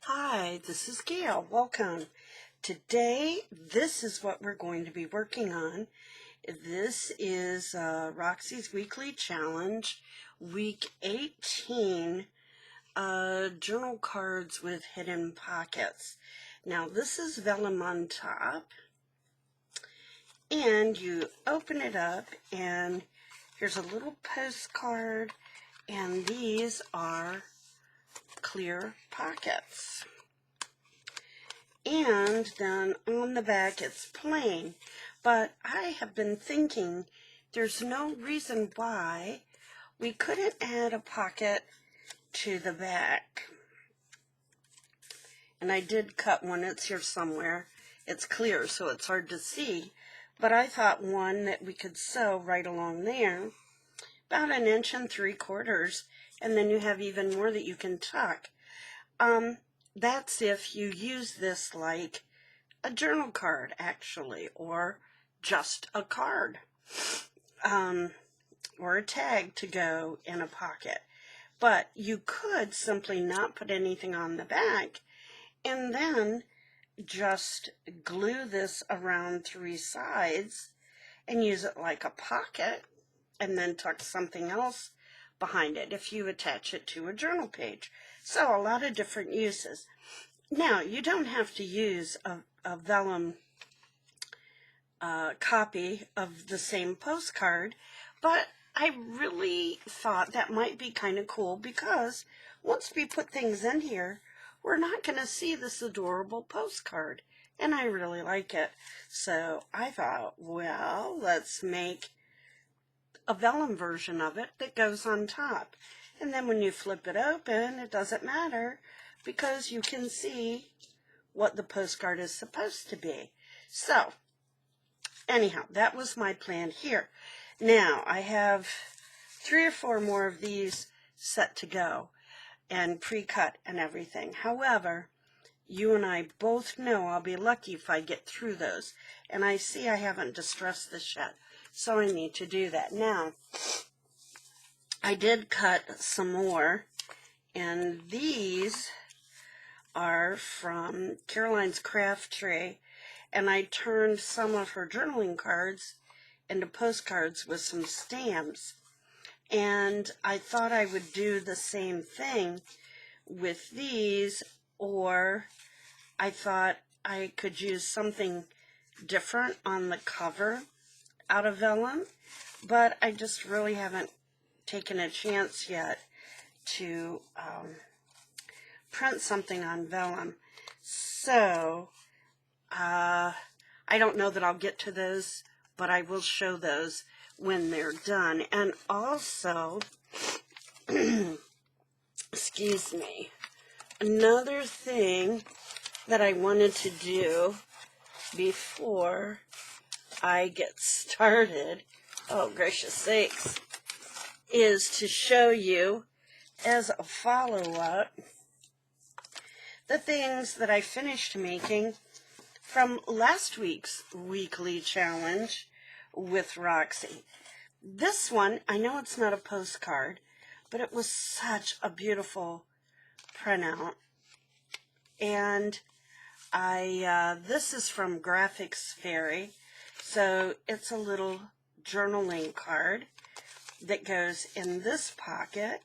Hi, this is Gail. Welcome. Today, this is what we're going to be working on. This is Roxy's Weekly Challenge, Week 18, Journal Cards with Hidden Pockets. Now, this is vellum on top, and you open it up, and here's a little postcard, and these are clear pockets. And then on the back it's plain, but I have been thinking there's no reason why we couldn't add a pocket to the back. And I did cut one, it's here somewhere. It's clear, so it's hard to see, but I thought one that we could sew right along there, about 1 3/4 inches, and then you have even more that you can tuck. That's if you use this like a journal card, actually, or just a card, or a tag to go in a pocket. But you could simply not put anything on the back and then just glue this around 3 sides and use it like a pocket and then tuck something else behind it if you attach it to a journal page. So a lot of different uses. Now, you don't have to use a vellum copy of the same postcard, but I really thought that might be kind of cool because once we put things in here, we're not going to see this adorable postcard, and I really like it. So I thought, well, let's make a vellum version of it that goes on top. And then when you flip it open, it doesn't matter because you can see what the postcard is supposed to be. So, anyhow, that was my plan here. Now, I have 3 or 4 more of these set to go and pre-cut and everything. However, you and I both know I'll be lucky if I get through those. And I see I haven't distressed this yet, so I need to do that. Now, I did cut some more, and these are from Caroline's Craft Tray, and I turned some of her journaling cards into postcards with some stamps, and I thought I would do the same thing with these, or I thought I could use something different on the cover out of vellum, but I just really haven't taken a chance yet to print something on vellum. So I don't know that I'll get to those, but I will show those when they're done. And also, excuse me, another thing that I wanted to do before I get started, oh gracious sakes, is to show you as a follow-up the things that I finished making from last week's weekly challenge with Roxy. This one, I know it's not a postcard, but it was such a beautiful printout. And this is from Graphics Fairy, so it's a little journaling card that goes in this pocket,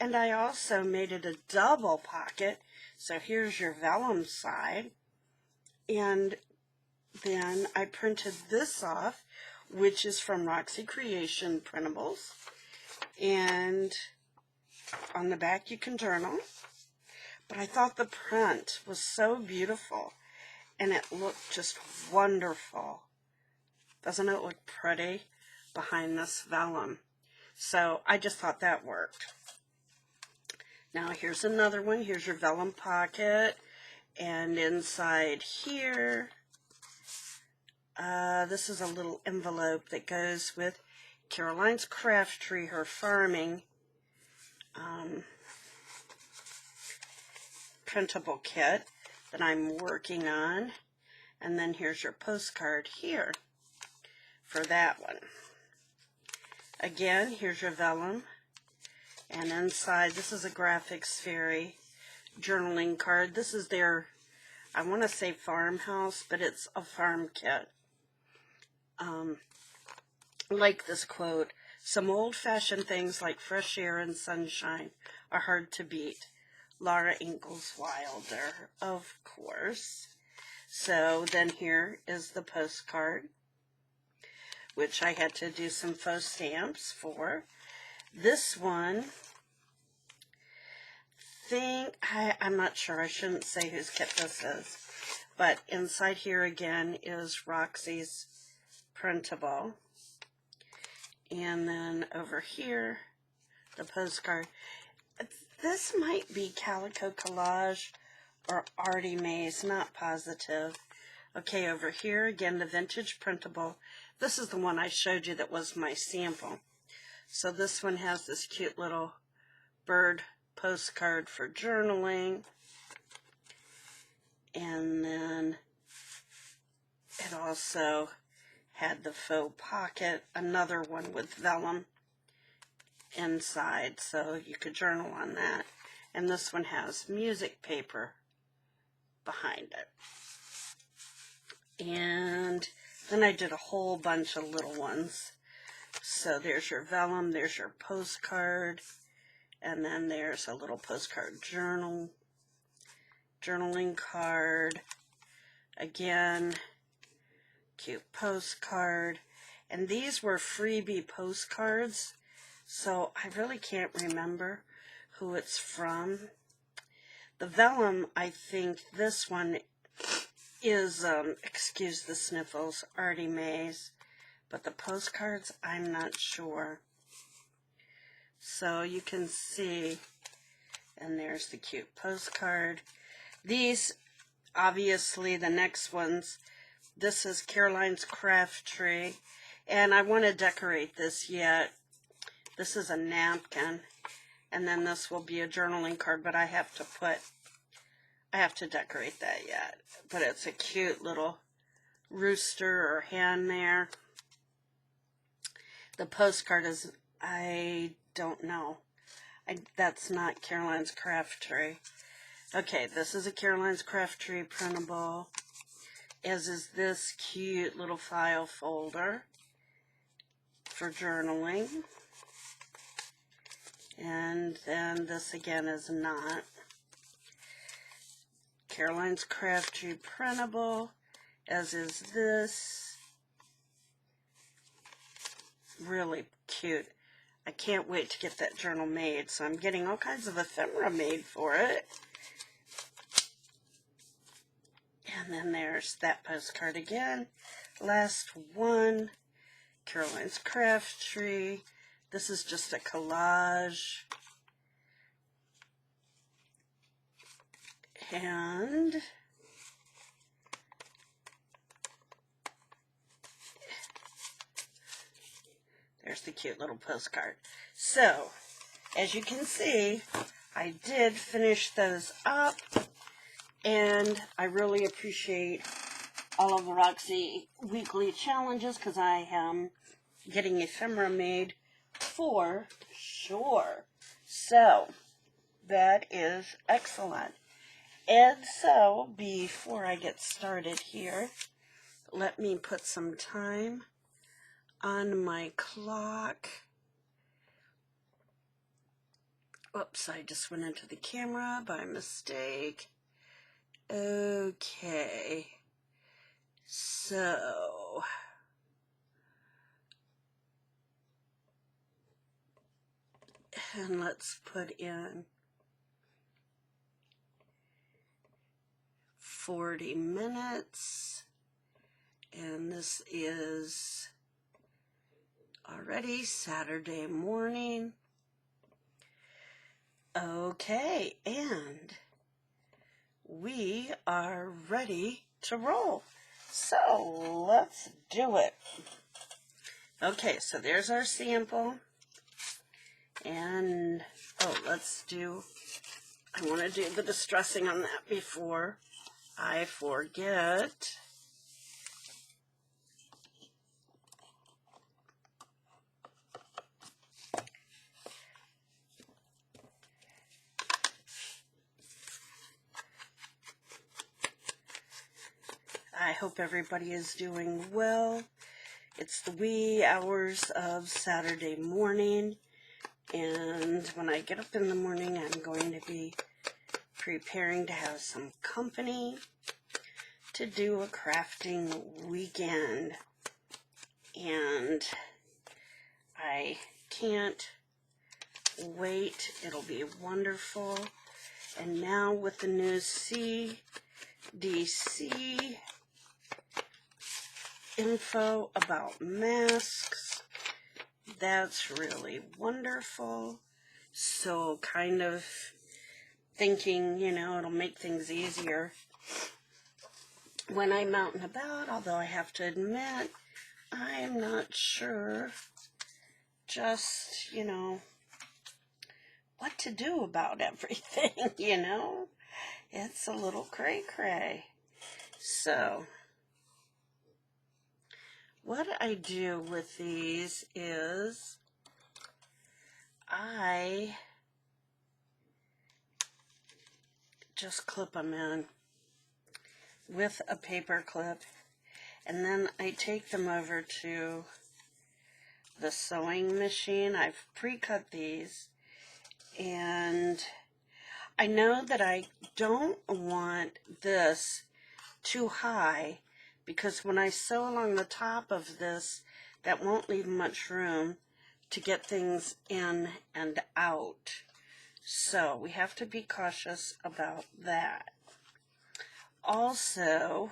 and I also made it a double pocket, so here's your vellum side, and then I printed this off, which is from Roxy Creation Printables, and on the back you can journal, but I thought the print was so beautiful, and it looked just wonderful. Doesn't it look pretty behind this vellum? So I just thought that worked. Now here's another one. Here's your vellum pocket. And inside here, this is a little envelope that goes with Caroline's Craft Tree, her farming printable kit that I'm working on. And then here's your postcard here for that one. Again, here's your vellum, and inside, this is a Graphics Fairy journaling card. This is their, I want to say farmhouse, but it's a farm kit. Like this quote, some old-fashioned things like fresh air and sunshine are hard to beat. Laura Ingalls Wilder, of course. So then here is the postcard, which I had to do some faux stamps for. This one, I'm not sure, I shouldn't say whose kit this is, but inside here again is Roxy's printable. And then over here, the postcard. This might be Calico Collage or Artie Mays, not positive. Okay, over here again, the vintage printable. This is the one I showed you that was my sample. So this one has this cute little bird postcard for journaling. And then it also had the faux pocket, another one with vellum inside, so you could journal on that. And this one has music paper behind it. And then I did a whole bunch of little ones. So there's your vellum, there's your postcard, and then there's a little postcard journaling card. Again, cute postcard. And these were freebie postcards, so I really can't remember who it's from. The vellum, I think this one is, excuse the sniffles, Artie Mays. But the postcards, I'm not sure. So you can see, and there's the cute postcard. These, obviously, the next ones, this is Caroline's Craft Tree, and I want to decorate this yet. This is a napkin, and then this will be a journaling card, but I have to decorate that yet. But it's a cute little rooster or hen there. The postcard is, I don't know. That's not Caroline's Craft Tree. Okay, this is a Caroline's Craft Tree printable, as is this cute little file folder for journaling. And then this again is not. Caroline's Craft Tree printable, as is this. Really cute. I can't wait to get that journal made, so I'm getting all kinds of ephemera made for it. And then there's that postcard again. Last one, Caroline's Craft Tree. This is just a collage. And there's the cute little postcard. So, as you can see, I did finish those up. And I really appreciate all of the Roxy weekly challenges because I am getting ephemera made for sure. So, that is excellent. And so, before I get started here, let me put some time on my clock. Oops, I just went into the camera by mistake. Okay, so and let's put in 40 minutes, and this is already Saturday morning. Okay, and we are ready to roll. So let's do it. Okay, so there's our sample. And, oh, I want to do the distressing on that before I forget. hope everybody is doing well. It's the wee hours of Saturday morning, and when I get up in the morning, I'm going to be preparing to have some company to do a crafting weekend, and I can't wait. It'll be wonderful. And now with the new CDC info about masks, that's really wonderful. So kind of thinking, it'll make things easier when I'm out and about, although I have to admit, I'm not sure just, what to do about everything, It's a little cray-cray. So, what I do with these is I just clip them in with a paper clip, and then I take them over to the sewing machine. I've pre-cut these, and I know that I don't want this too high, because when I sew along the top of this, that won't leave much room to get things in and out. So we have to be cautious about that. Also,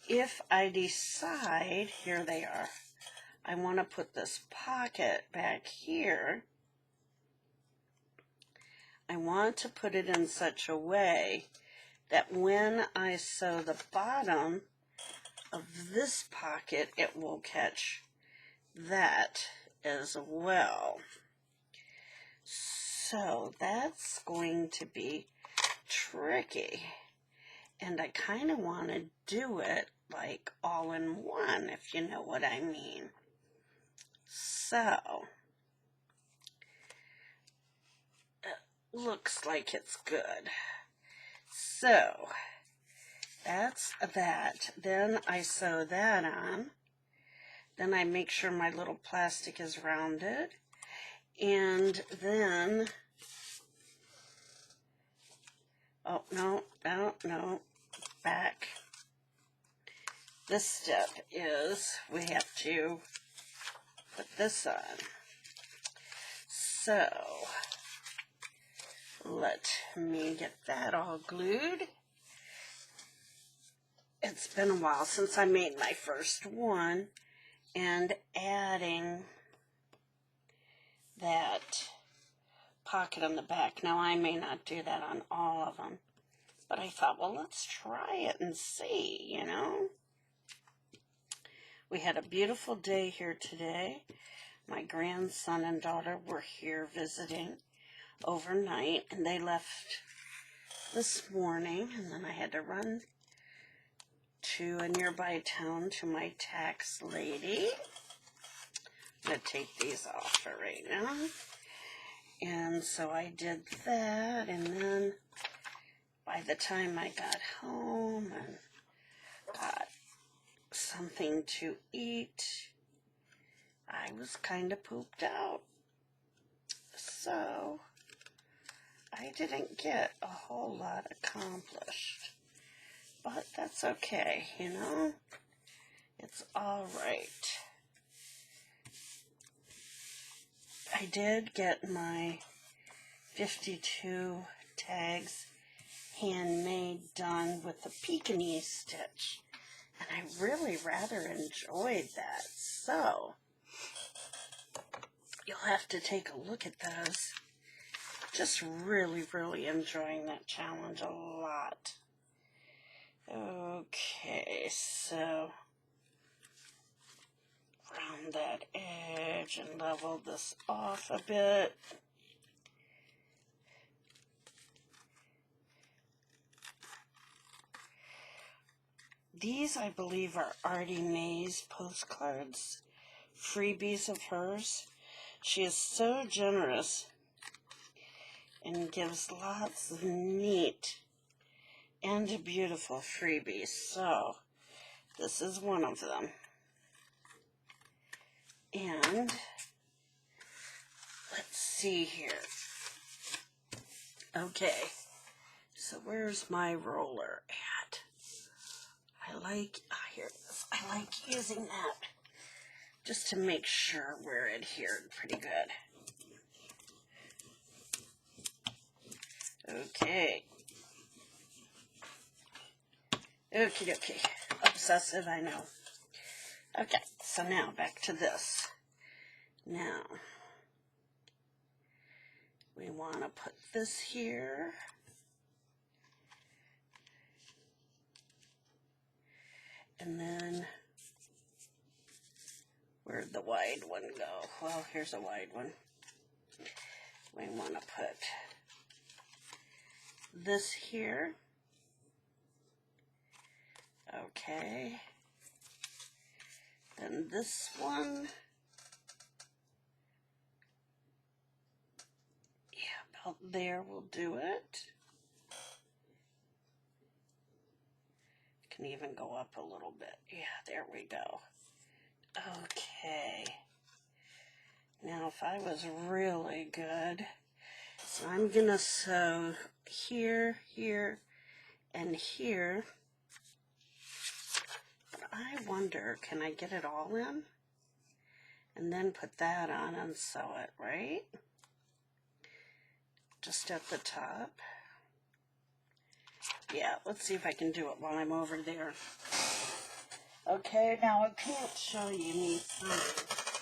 if I decide, here they are, I want to put this pocket back here, I want to put it in such a way that when I sew the bottom of this pocket, it will catch that as well. So that's going to be tricky. And I kind of want to do it like all in one, if you know what I mean. So, it looks like it's good. So, that's that. Then I sew that on. Then I make sure my little plastic is rounded. And then, oh, no, back. This step is we have to put this on. So, let me get that all glued. It's been a while since I made my first one, and adding that pocket on the back. Now, I may not do that on all of them, but I thought, well, let's try it and see, We had a beautiful day here today. My grandson and daughter were here visiting overnight, and they left this morning, and then I had to run to a nearby town to my tax lady. I'm going to take these off for right now. And so I did that, and then by the time I got home and got something to eat, I was kind of pooped out. So I didn't get a whole lot accomplished. But that's okay, It's all right. I did get my 52 tags handmade done with the Pekingese stitch, and I really rather enjoyed that. So you'll have to take a look at those. Just really, really enjoying that challenge a lot. Okay, so round that edge and level this off a bit. These, I believe, are Artie Mae's postcards, freebies of hers. She is so generous and gives lots of neat and beautiful freebies. So This is one of them. And let's see here. Okay, so where's my roller at? Here it is. I like using that just to make sure we're adhered pretty good. Okay. Okie dokie. Obsessive, I know. Okay, so now back to this. Now, we want to put this here. And then, where'd the wide one go? Well, here's a wide one. We want to put this here. Okay. Then this one. Yeah, about there will do it. Can even go up a little bit. Yeah, there we go. Okay. Now, if I was really good, so I'm going to sew here, here, and here. But I wonder, can I get it all in? And then put that on and sew it, right? Just at the top. Yeah, let's see if I can do it while I'm over there. Okay, now I can't show you me through,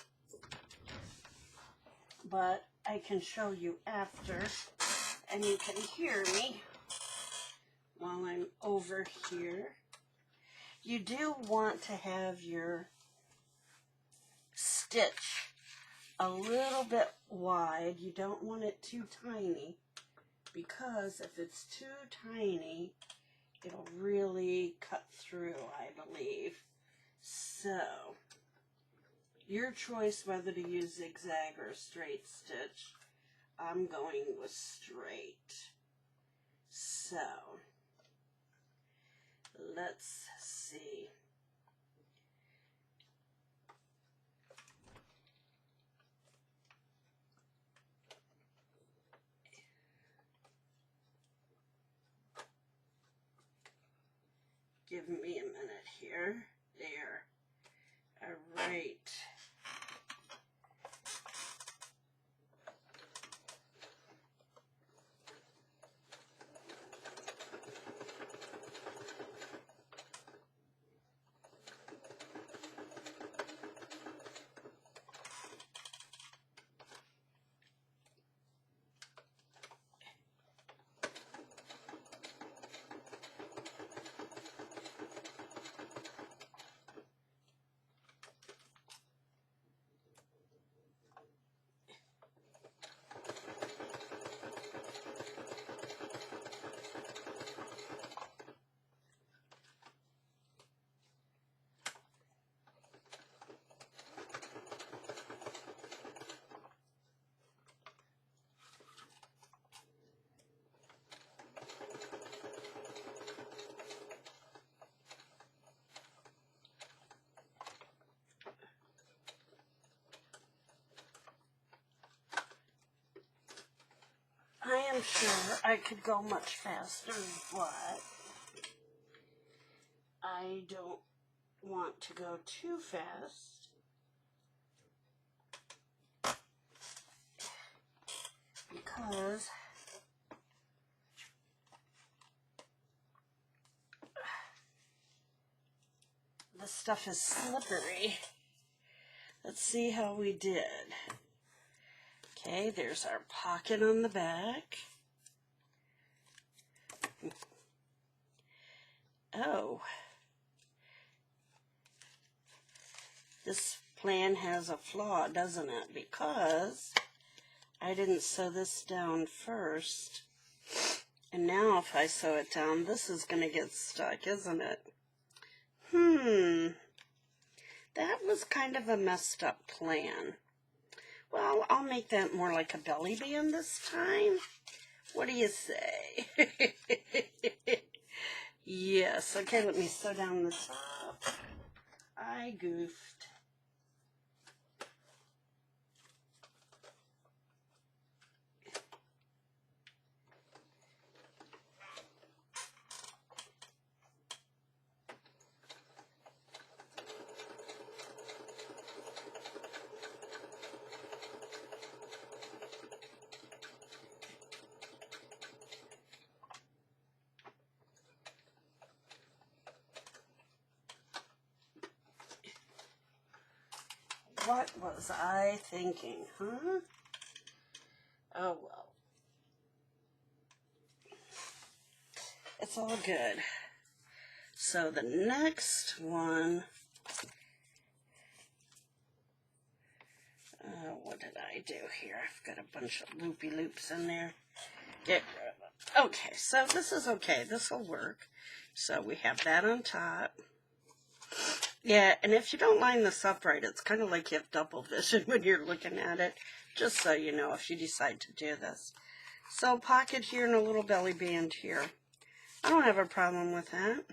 but I can show you after, and you can hear me while I'm over here. You do want to have your stitch a little bit wide. You don't want it too tiny, because if it's too tiny, it'll really cut through, I believe. So, your choice whether to use zigzag or straight stitch. I'm going with straight. So, let's see. Give me a minute here. There. All right. I am sure I could go much faster, but I don't want to go too fast because the stuff is slippery. Let's see how we did. Okay, there's our pocket on the back. Oh, this plan has a flaw, doesn't it? Because I didn't sew this down first. And now if I sew it down, this is going to get stuck, isn't it? That was kind of a messed up plan. Well, I'll make that more like a belly band this time. What do you say? Yes. Okay, let me sew down the top. I goofed. What was I thinking, huh? Oh, well. It's all good. So the next one, what did I do here? I've got a bunch of loopy loops in there. Get rid of them. Okay, so this is okay. This will work. So we have that on top. Yeah, and if you don't line this up right, it's kind of like you have double vision when you're looking at it, just so you know if you decide to do this. So pocket here and a little belly band here. I don't have a problem with that.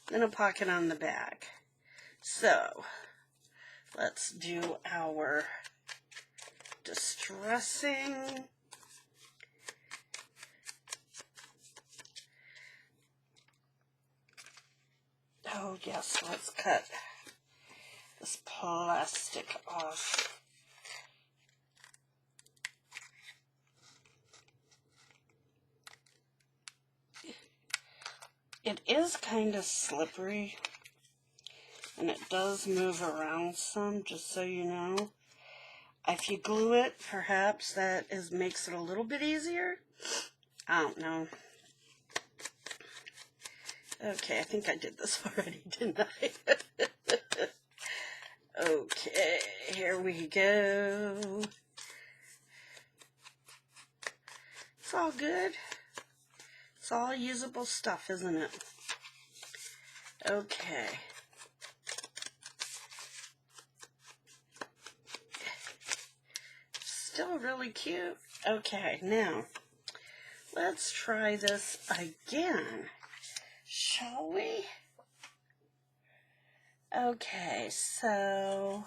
Then a pocket on the back. So let's do our distressing. Oh yes, let's cut this plastic off. It is kind of slippery, and it does move around some, just so you know. If you glue it, perhaps that makes it a little bit easier. I don't know. Okay, I think I did this already, didn't I? Okay, here we go. It's all good. It's all usable stuff, isn't it? Okay. Still really cute. Okay, now, let's try this again. Shall we? Okay, so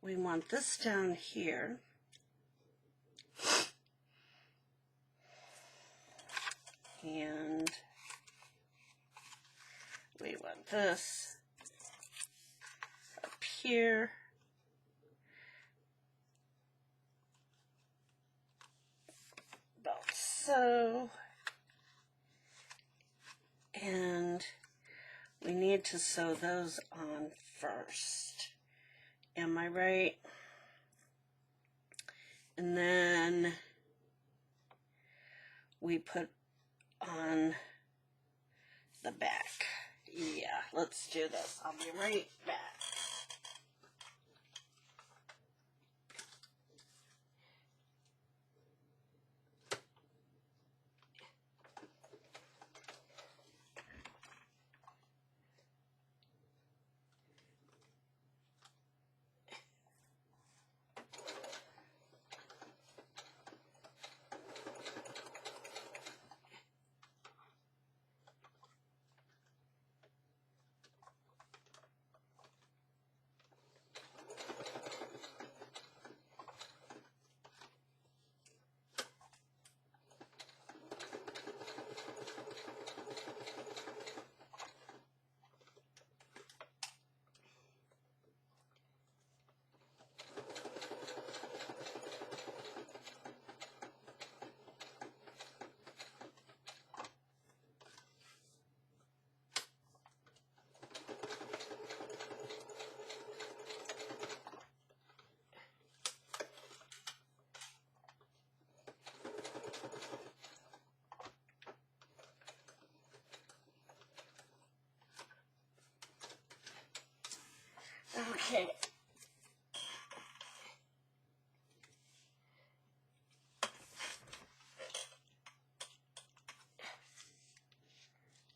we want this down here. And we want this up here. About so. And we need to sew those on first. Am I right? And then we put on the back. Yeah, let's do this. I'll be right back. Okay.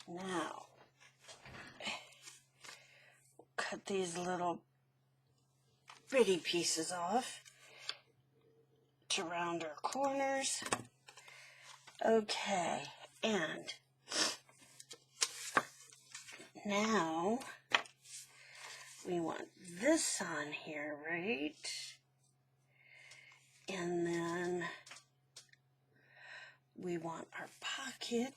Now, cut these little bitty pieces off to round our corners. Okay, and now we want this on here, right? And then we want our pocket,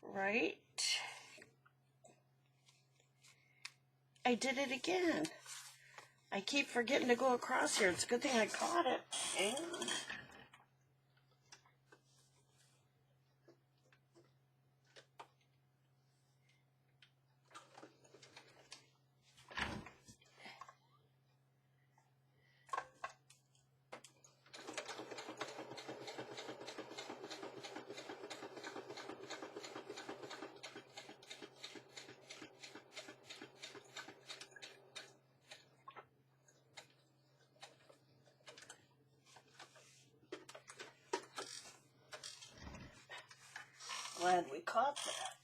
right? I did it again. I keep forgetting to go across here. It's a good thing I caught it. And glad we caught that.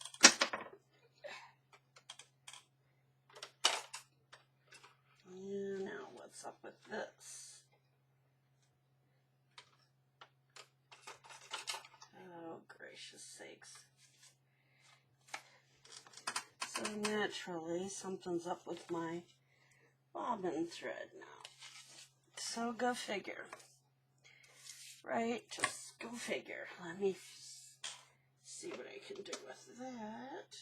And now what's up with this? Oh, gracious sakes. So naturally, something's up with my bobbin thread now. So go figure. Right? Just go figure. Let me see what I can do with that.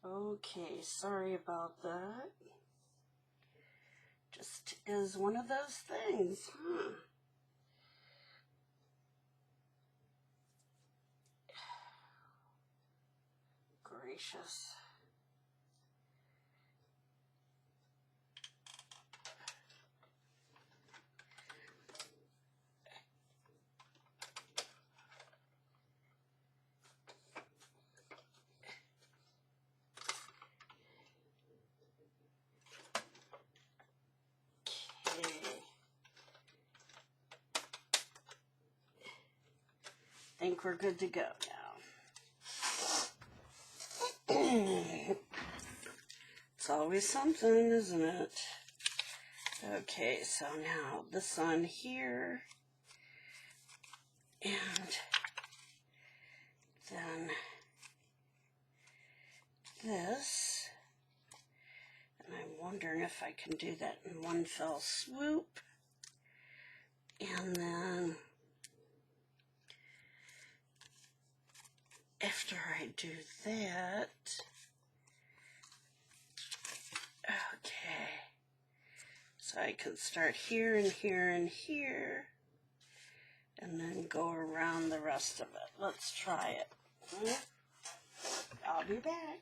Okay, sorry about that. Just is one of those things, huh? Gracious. Okay. Think we're good to go now. It's always something, isn't it? Okay, so now this on here, and then this, and I'm wondering if I can do that in one fell swoop, and then after I do that, okay, so I can start here and here and here, and then go around the rest of it. Let's try it. I'll be back.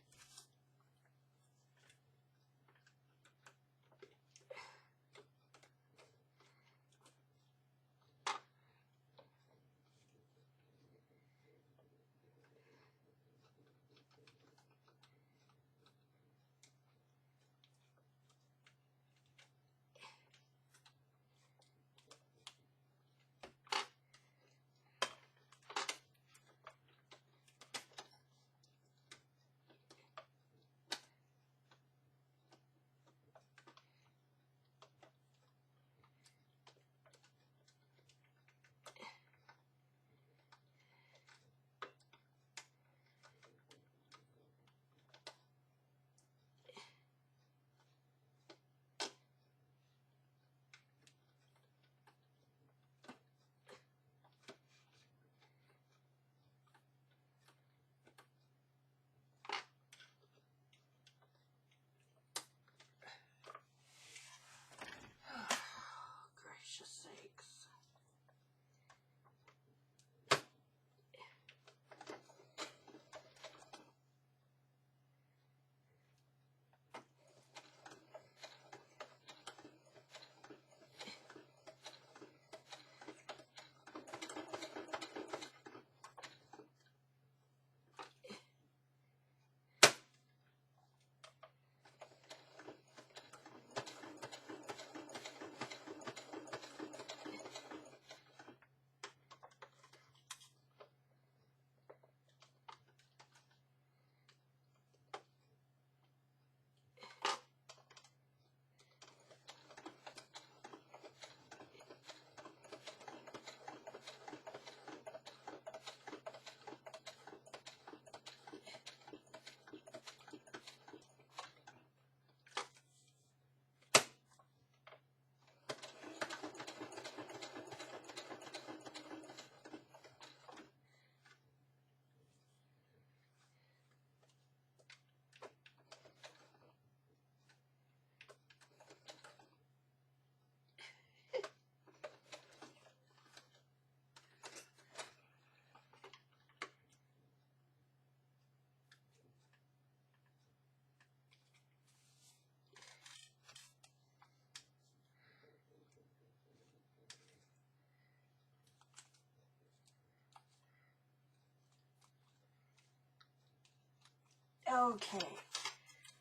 Okay,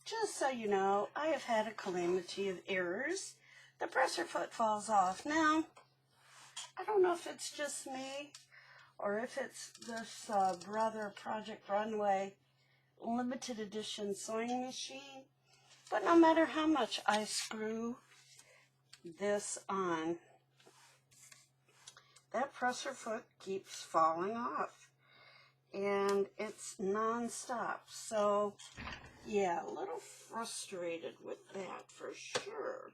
just so you know, I have had a calamity of errors. The presser foot falls off. Now, I don't know if it's just me or if it's this Brother Project Runway limited edition sewing machine, but no matter how much I screw this on, that presser foot keeps falling off, and it's non-stop. So yeah, a little frustrated with that for sure.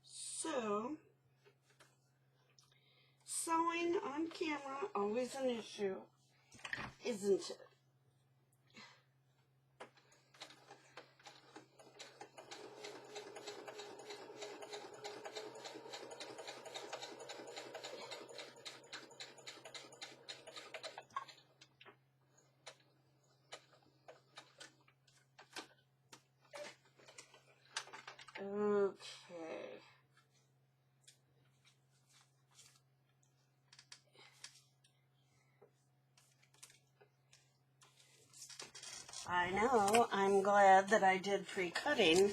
So sewing on camera, always an issue, isn't it? Okay. I know, I'm glad that I did pre-cutting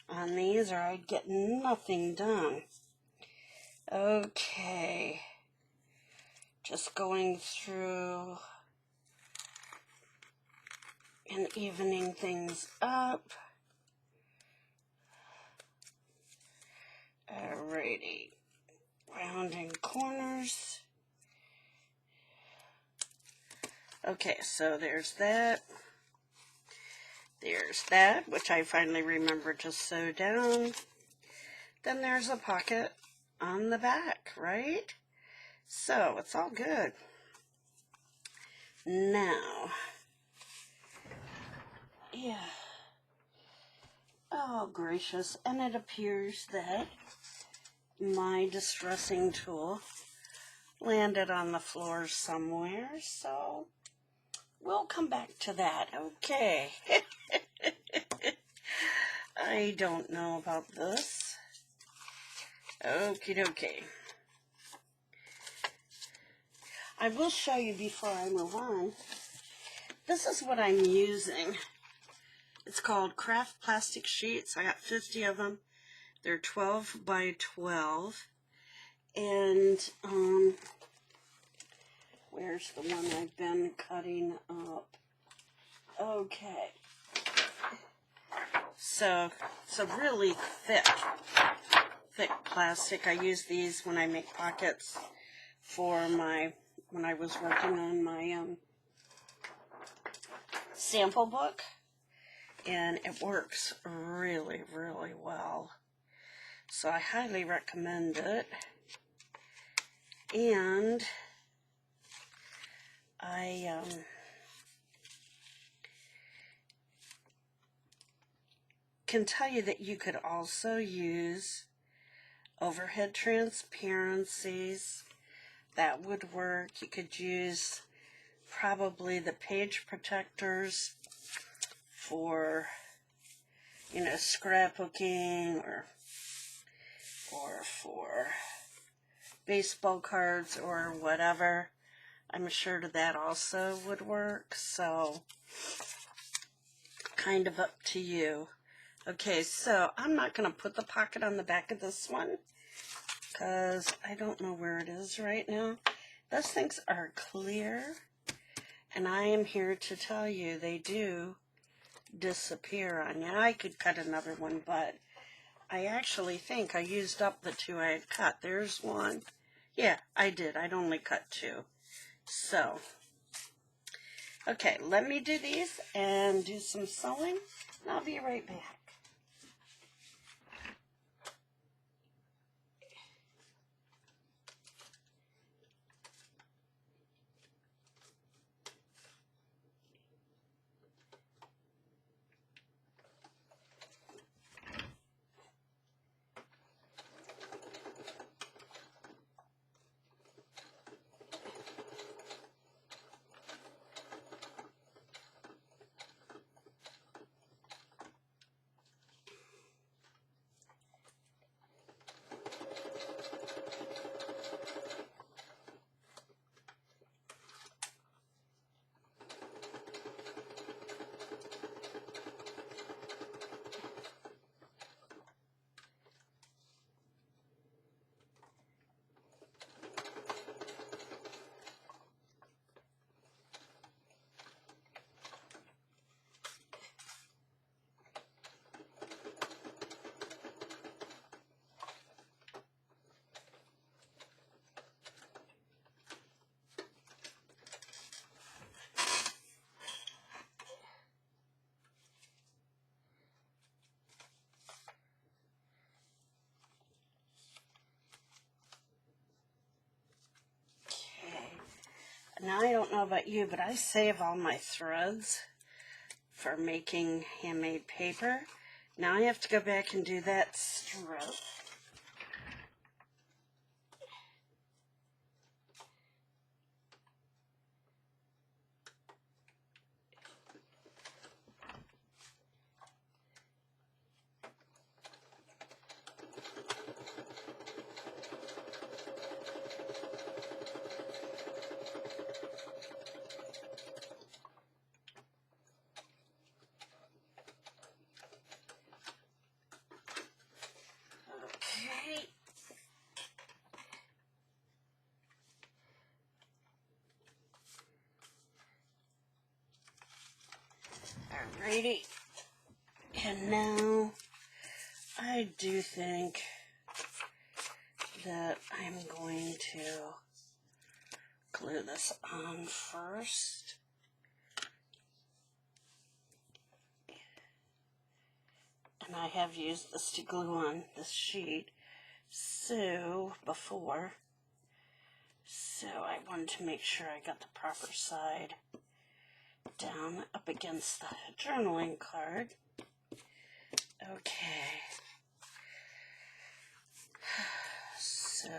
on these or I'd get nothing done. Okay. Just going through and evening things up. Alrighty. Rounding corners. Okay, so there's that. There's that, which I finally remembered to sew down. Then there's a pocket on the back, right? So it's all good. Now, yeah. Oh, gracious. And it appears that my distressing tool landed on the floor somewhere, so we'll come back to that. Okay. I don't know about this. Okie dokie. I will show you before I move on. This is what I'm using. It's called Craft Plastic Sheets. I got 50 of them. They're 12 by 12. And, where's the one I've been cutting up? Okay. So, it's a really thick plastic. I use these when I make pockets for when I was working on my sample book. And it works really, really well. So I highly recommend it. And I can tell you that you could also use overhead transparencies. That would work. You could use probably the page protectors for, you know, scrapbooking or for baseball cards or whatever. I'm sure that also would work. So kind of up to you. Okay, so I'm not going to put the pocket on the back of this one because I don't know where it is right now. Those things are clear, and I am here to tell you they do disappear on you. I could cut another one, but I actually think I used up the two I had cut. There's one. Yeah, I did. I'd only cut two. So, okay, let me do these and do some sewing, and I'll be right back. Now, I don't know about you, but I save all my threads for making handmade paper. Now I have to go back and do that stroke. Okay. Alrighty. And now I do think that I'm going to glue this on first. And I have used this to glue on this sheet before. So I wanted to make sure I got the proper side down up against the journaling card. Okay. So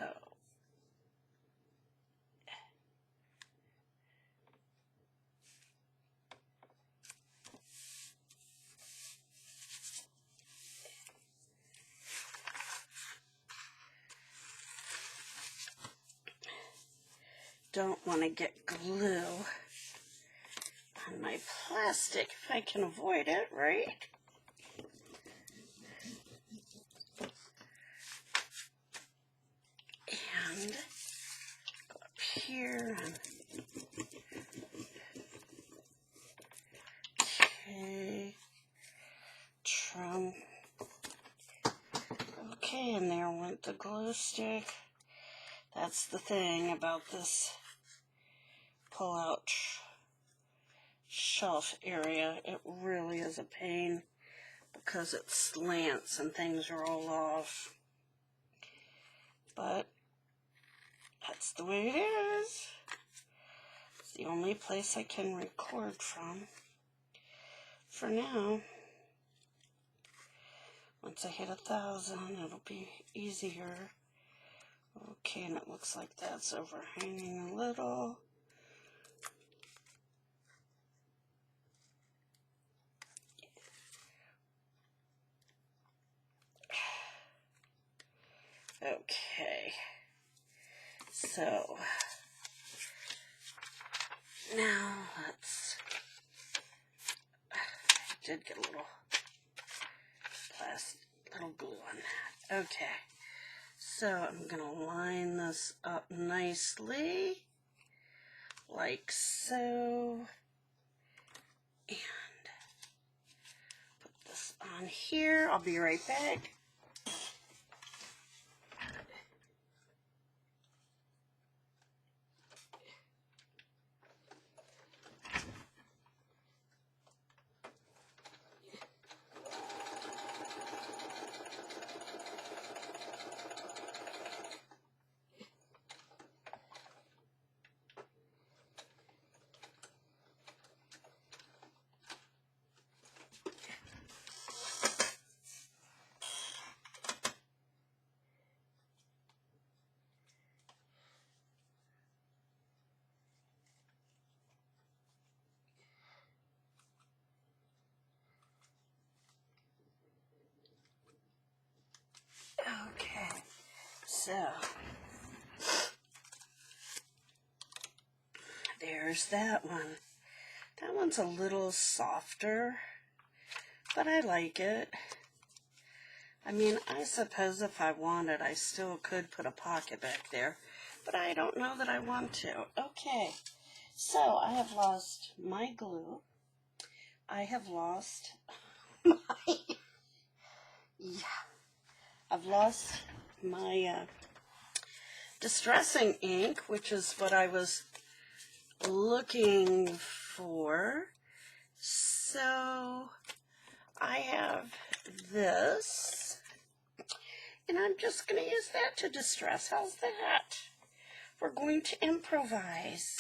don't want to get glue on my plastic if I can avoid it, right? And go up here and okay, trim. Okay, and there went the glue stick. That's the thing about this pull-out shelf area. It really is a pain because it slants and things roll off. But that's the way it is. It's the only place I can record from for now. Once I hit 1,000, it'll be easier. Okay, and it looks like that's overhanging a little. Okay, so now let's, I did get a little glue on that. Okay, so I'm going to line this up nicely, like so, and put this on here. I'll be right back. Okay, so there's that one. That one's a little softer, but I like it. I mean, I suppose if I wanted, I still could put a pocket back there, but I don't know that I want to. Okay, so I have lost my glue. I have lost my, I've lost my distressing ink, which is what I was looking for. So I have this, and I'm just going to use that to distress. How's that? We're going to improvise.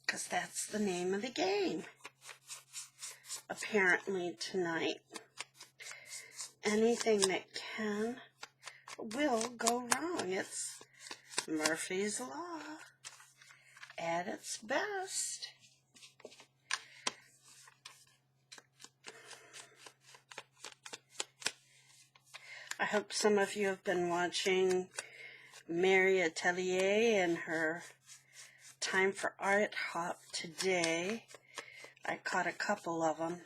because that's the name of the game. Apparently tonight, anything that will go wrong. It's Murphy's Law at its best. I hope some of you have been watching Mary Atelier and her Time for Art Hop today. I caught a couple of them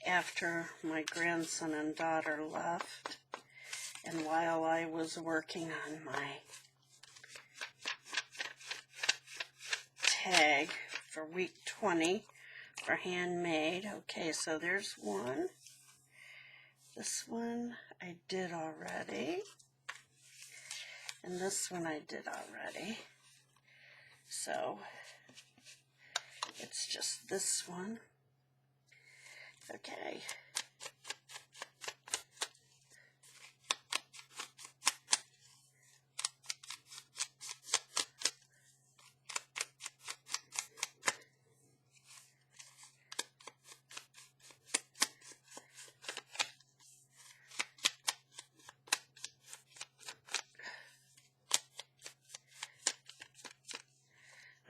after my grandson and daughter left, and while I was working on my tag for week 20 for handmade. Okay, so there's one. This one I did already, and this one I did already. So it's just this one. Okay.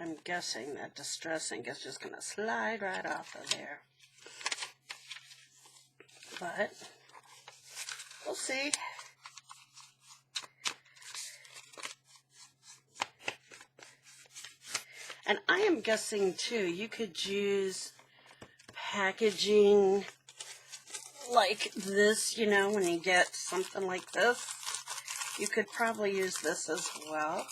I'm guessing that distress ink is just going to slide right off of there. But we'll see. And I am guessing too, you could use packaging like this, you know, when you get something like this. You could probably use this as well.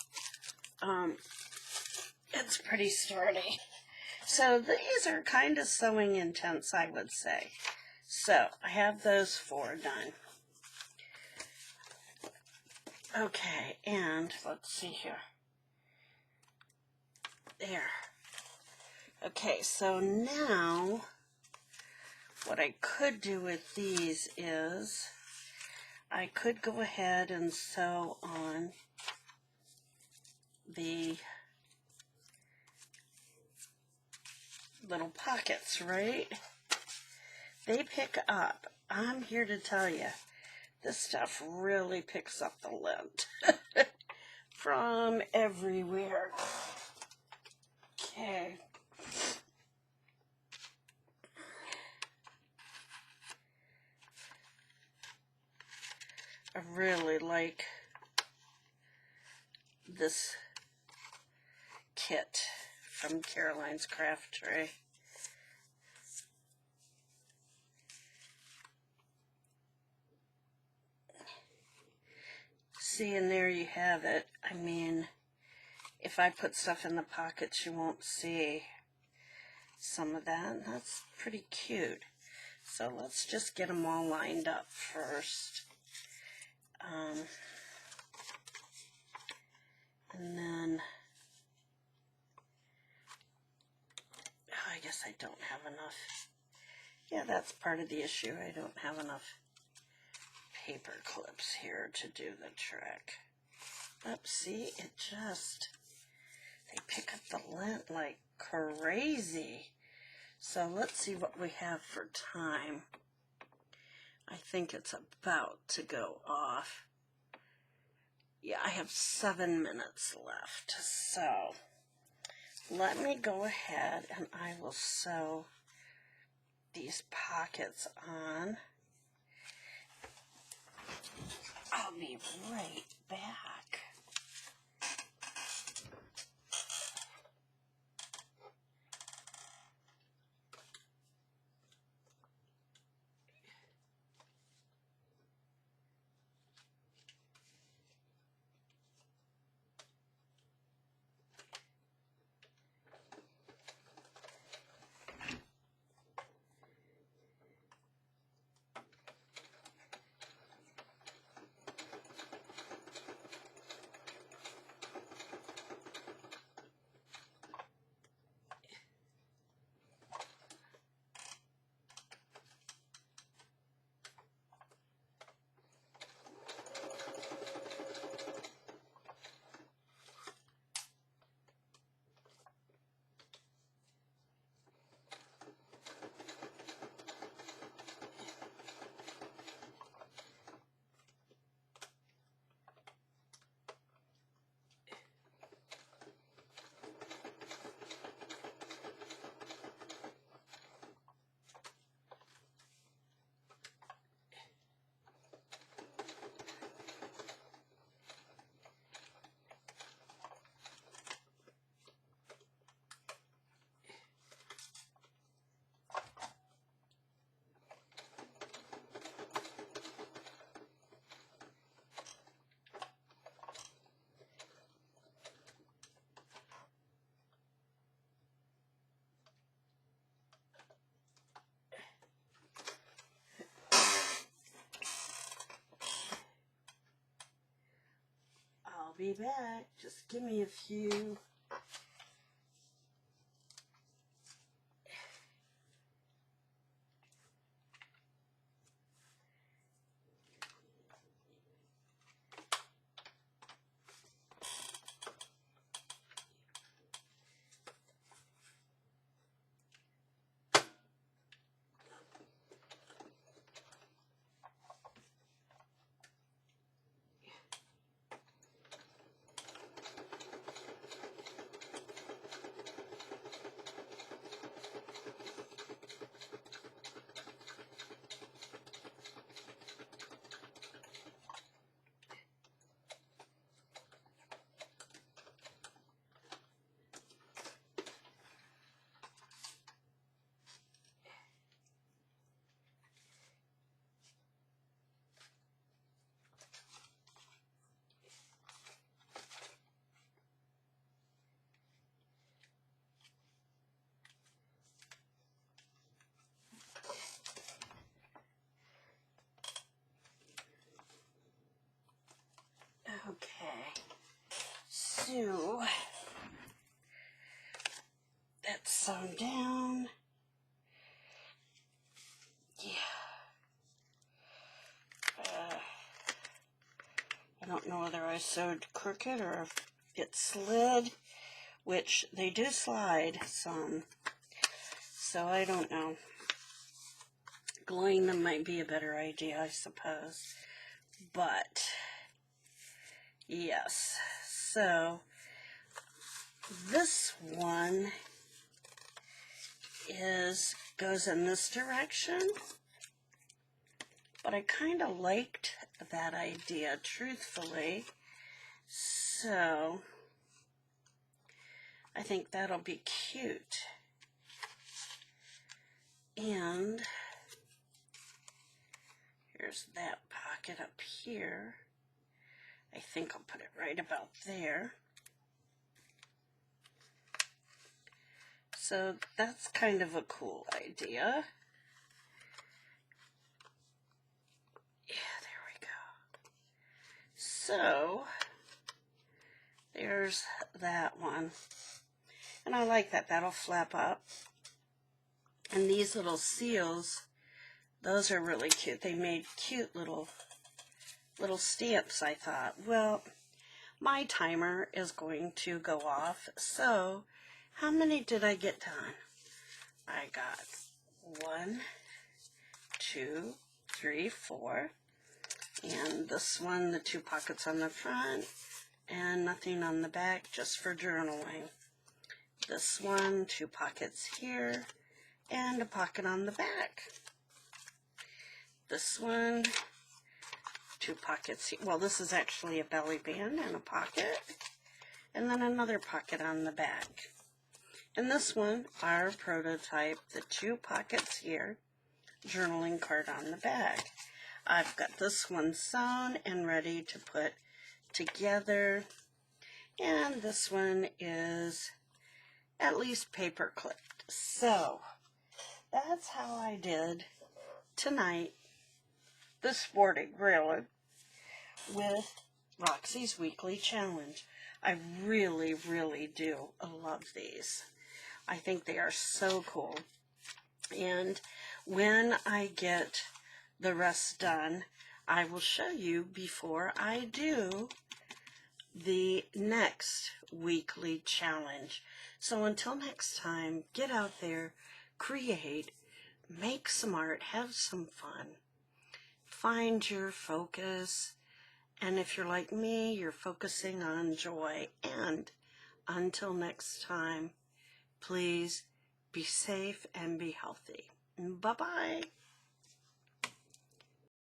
It's pretty sturdy. So these are kind of sewing intense, I would say. So I have those 4 done. Okay, and let's see here. There. Okay, so now what I could do with these is I could go ahead and sew on the little pockets, right? They pick up. I'm here to tell you, this stuff really picks up the lint from everywhere. Okay. I really like this kit from Caroline's Craft Tray. See, and there you have it. I mean, if I put stuff in the pockets, you won't see some of that. That's pretty cute. So let's just get them all lined up first. And then, oh, I guess I don't have enough. Yeah, that's part of the issue. I don't have enough paper clips here to do the trick. Oops, see, it just, they pick up the lint like crazy. So let's see what we have for time. I think it's about to go off. Yeah, I have 7 minutes left. So let me go ahead and I will sew these pockets on. I'll be right back. be back. Just give me a few. Okay, so that's sewn down. Yeah. I don't know whether I sewed crooked or if it slid, which they do slide some, so I don't know. Gluing them might be a better idea, I suppose. But yes, so this one goes in this direction, but I kind of liked that idea, truthfully, so I think that'll be cute. And here's that pocket up here. I think I'll put it right about there. So that's kind of a cool idea. Yeah, there we go. So there's that one. And I like that. That'll flap up. And these little seals, those are really cute. They made cute little stamps, I thought. Well, my timer is going to go off. So how many did I get done? I got 1, 2, 3, 4. And this one, the 2 pockets on the front and nothing on the back, just for journaling. This one, 2 pockets here and a pocket on the back. This one, 2 pockets here. Well, this is actually a belly band and a pocket, and then another pocket on the back. And this one, our prototype, the 2 pockets here, journaling card on the back. I've got this one sewn and ready to put together, and this one is at least paper clipped. So that's how I did tonight, this morning, really, with Roxy's weekly challenge. I really, really do love these. I think they are so cool. And when I get the rest done, I will show you before I do the next weekly challenge. So until next time, get out there, create, make some art, have some fun, find your focus, and if you're like me, you're focusing on joy. And until next time, please be safe and be healthy. Bye-bye.